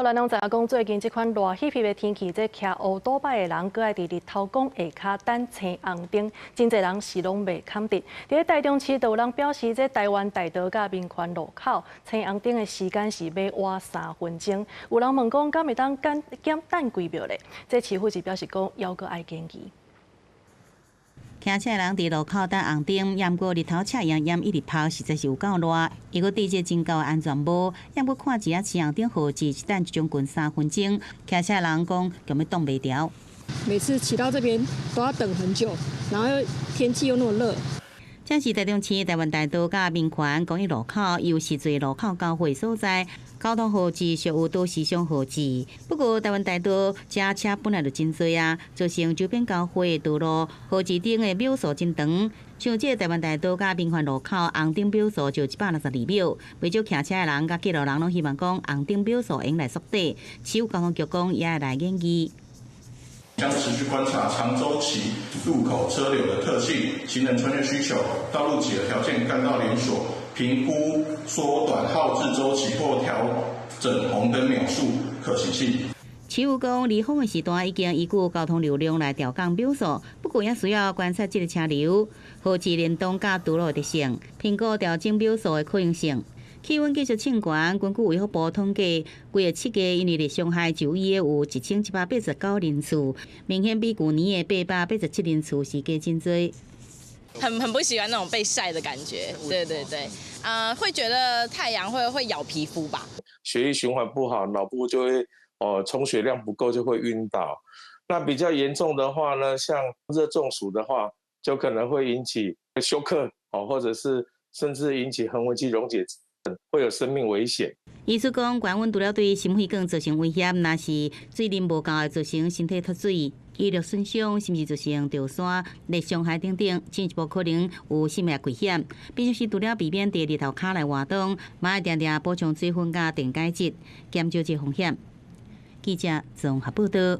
咱拢知影讲，最近这款热翕翕的天气，这骑乌多摆的人，搁爱伫日头光下骹等青红灯，真侪人是拢袂堪得。伫台中市，就有人表示，这台湾大道甲民权路口青红灯的时间是要晚3分钟。有人问讲，敢会当减等几秒咧？这市府是表示讲，犹阁爱坚持。骑车人伫路口等红灯，淹过日头赤炎一直泡，实在是有够热。伊阁戴着真高的安全帽，淹过看一下青红灯号志，一等一将近3分钟。骑车人讲，根本挡袂牢。每次骑到这边都要等很久，然后天气又那么热。这是台中市台湾大道甲民权公益路口，又是最路口交汇所在。交通号志属有都市上号志，不过台湾大道这车本来就真多啊，造成周边交汇的道路号志顶的秒数真长。像这台湾大道甲民权路口红灯秒数就162秒，为少骑车的人甲记录人拢希望讲红灯秒数用来缩短。市府交通局讲也会来研究。将持续观察长周期路口车流的特性、行人穿越需求、道路几何条件干道连锁，评估缩短号志周期或调整红灯秒数可行性。市府讲，离峰的时段已经依据交通流量来调降秒数，不过也需要观察这个车流、号志联动甲道路的特性，评估调整秒数的可行性。气温继续升悬，根据卫福部统计，规个7月因为日上海就医的有1189人次，明显比去年的887人次是加真多。很不喜欢那种被晒的感觉，对，会觉得太阳会咬皮肤吧。血液循环不好，脑部就会充血量不够就会晕倒。那比较严重的话呢，像热中暑的话，就可能会引起休克或者是甚至引起横纹肌溶解。会有生命危险。医师讲，高温除了对心血管造成危险，若是水啉无够，会造成身体脱水、医疗损伤，甚至造成掉山、热伤害等等，进一步可能有性命危险。必须是除了避免伫日头骹来活动，嘛要定定补充水分甲电解质，减少这风险。记者综合报道。